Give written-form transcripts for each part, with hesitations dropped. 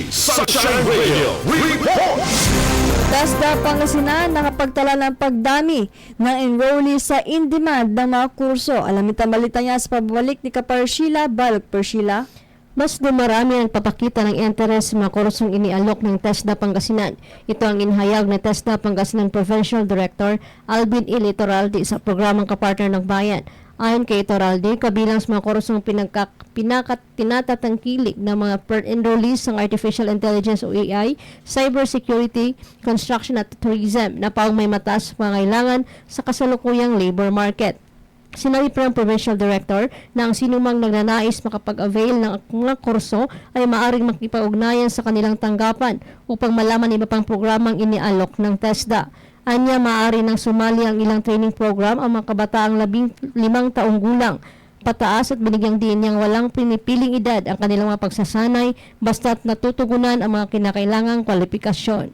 Sunshine Radio Report! TESDA Pangasinan nakapagtala ng pagdami ng enrollees sa in-demand ng mga kurso. Alamin balita niya sa pabalik ni Kapar Sheila Balog Sheila. Mas dumarami ang papakita ng interes sa mga kursong inialok ng TESDA Pangasinan. Ito ang inihayag ng TESDA Pangasinan Provincial Director Alvin E. Litoraldi sa programang Kapartner ng Bayan. Ayon kay Litoraldi, kabilang sa mga kursong tinatatangkilik ng mga enrollees ng Artificial Intelligence o AI, Cybersecurity, Construction at Tourism na paong may mataas pangailangan sa kasalukuyang labor market. Sinabi pa ng Provincial Director na ang sinumang nagnanais makapag-avail ng mga kurso ay maaaring makipag-ugnayan sa kanilang tanggapan upang malaman iba pang programang inialok ng TESDA. Anya, maaari nang sumali ang ilang training program ang mga kabataang 15 taong gulang pataas at binigyang din niyang walang pinipiling edad ang kanilang mga pagsasanay basta't natutugunan ang mga kinakailangang kwalifikasyon.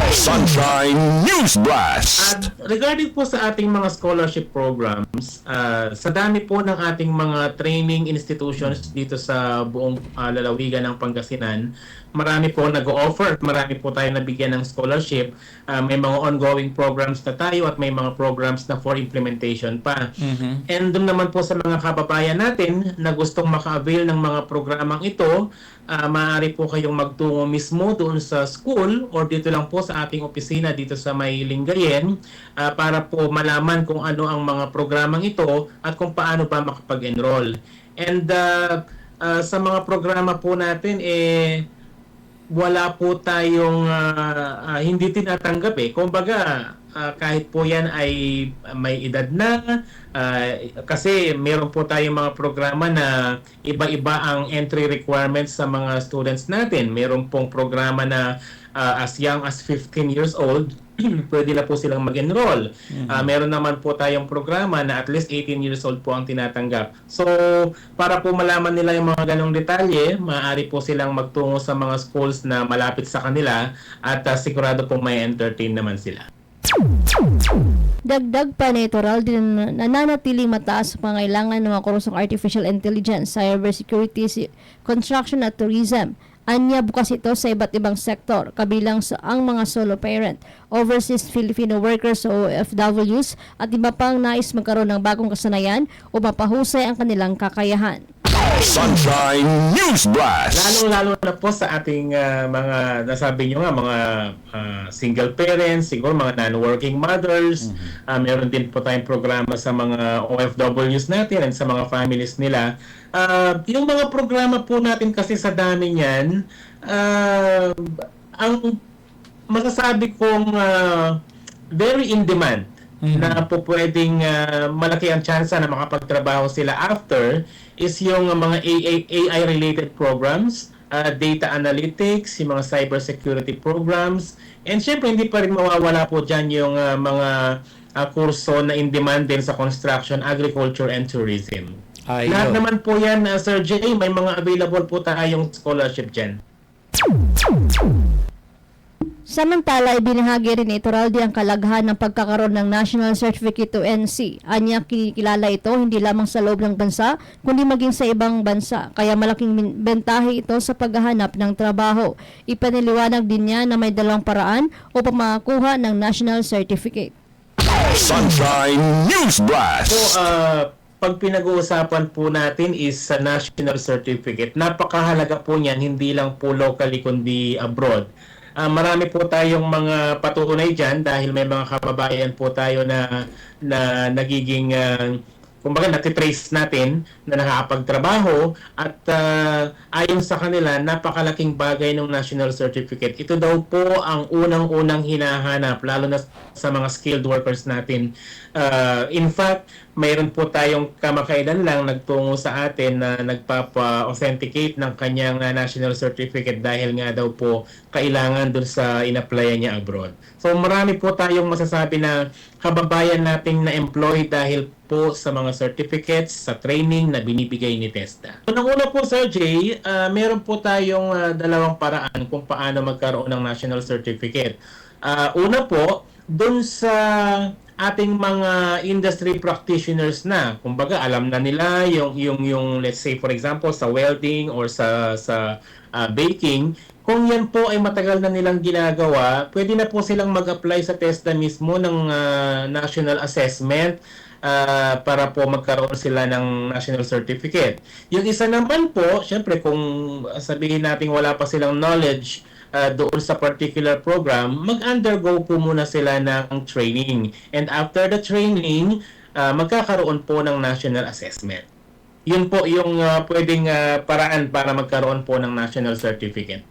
Sunshine News Blast! At regarding po sa ating mga scholarship programs, sa dami po ng ating mga training institutions dito sa buong lalawigan ng Pangasinan, marami po nag-o-offer at marami po tayo nabigyan ng scholarship. May mga ongoing programs na tayo at may mga programs na for implementation pa. And doon naman po sa mga kababayan natin na gustong maka-avail ng mga programang ito, maaari po kayong magtungo mismo doon sa school or dito lang po sa ating opisina dito sa May Lingayen para po malaman kung ano ang mga programang ito at kung paano ba makapag-enroll. And sa mga programa po natin, wala po tayong hindi tinatanggap Kumbaga, kahit po yan ay may edad na, kasi meron po tayong mga programa na iba-iba ang entry requirements sa mga students natin. Meron pong programa na as young as 15 years old, pwede na po silang mag-enroll. Meron naman po tayong programa na at least 18 years old po ang tinatanggap. So, para po malaman nila yung mga ganong detalye, maaari po silang magtungo sa mga schools na malapit sa kanila at sigurado po may entertain naman sila. Dagdag pa ni Litoraldi na nananatiling mataas sa pangailangan ng mga kursong Artificial Intelligence, Cybersecurity, Construction at Tourism. Anya, bukas ito sa iba't ibang sektor, kabilang sa ang mga solo parent, overseas Filipino workers o OFWs at iba pang nais magkaroon ng bagong kasanayan o mapahusay ang kanilang kakayahan. Sunshine News Blast! Lalo-lalo na po sa ating mga, nasabi nyo nga, mga single parents, siguro mga non-working mothers. Meron din po tayong programa sa mga OFWs natin and sa mga families nila. Yung mga programa po natin kasi sa dami niyan, ang masasabi kong very in demand. Na po pwedeng malaki ang tsansa na makapagtrabaho sila after is yung mga AI-related programs, data analytics, yung mga cybersecurity programs, and syempre hindi pa rin mawawala po dyan yung mga kurso na in-demand din sa construction, agriculture, and tourism. Lahat naman po yan, Sir Jay, may mga available po tayong scholarship dyan. Samantala, ibinahagi rin ni Litoraldi ang kalaghan ng pagkakaroon ng National Certificate to NC. Anya, kinikilala ito hindi lamang sa loob ng bansa, kundi maging sa ibang bansa. Kaya malaking bentahe ito sa paghahanap ng trabaho. Ipaniliwanag din niya na may dalawang paraan upang makakuha ng National Certificate. Sunshine News Blast! So, pag pinag-uusapan po natin is sa National Certificate, napakahalaga po niyan, hindi lang po locally kundi abroad. Marami po tayong mga patunay dyan dahil may mga kababayan po tayo na nagiging, kumbaga natitrace natin na nakakapagtrabaho at ayon sa kanila, napakalaking bagay ng National Certificate. Ito daw po ang unang-unang hinahanap, lalo na sa mga skilled workers natin. In fact, mayroon po tayong kamakailan lang nagtungo sa atin na nagpapa-authenticate ng kanyang National Certificate dahil nga daw po kailangan dun sa in-applyan niya abroad. So marami po tayong masasabi na kababayan nating na-employ dahil po sa mga certificates, sa training na binibigay ni TESDA. Unang-una po, Sir Jay, meron po tayong dalawang paraan kung paano magkaroon ng National Certificate. Una po, dun sa ating mga industry practitioners na, kumbaga alam na nila yung let's say for example sa welding or sa baking, Kung yan po ay matagal na nilang ginagawa, pwede na po silang mag-apply sa TESDA mismo ng national assessment para po magkaroon sila ng national certificate. Yung isa naman po, syempre kung sabihin natin wala pa silang knowledge doon sa particular program, mag-undergo po muna sila ng training. And after the training, magkakaroon po ng national assessment. Yun po yung pwedeng paraan para magkaroon po ng national certificate.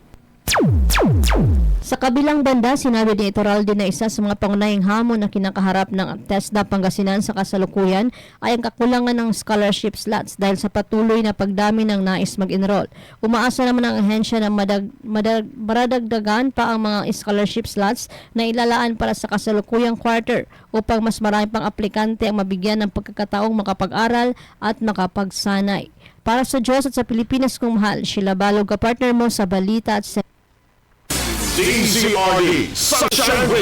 Sa kabilang banda, sinabi ni Iturralde na isa sa mga pangunahing hamon na kinakaharap ng TESDA Pangasinan sa kasalukuyan ay ang kakulangan ng scholarship slots dahil sa patuloy na pagdami ng nais mag-enroll. Umaasa naman ang ahensya na maradagdagan pa ang mga scholarship slots na ilalaan para sa kasalukuyang quarter upang mas marami pang aplikante ang mabigyan ng pagkakataong makapag-aral at makapagsanay. Para sa Diyos at sa Pilipinas kong mahal, Sheila Balog, kapartner mo sa balita at DZRD Sunshine Radio.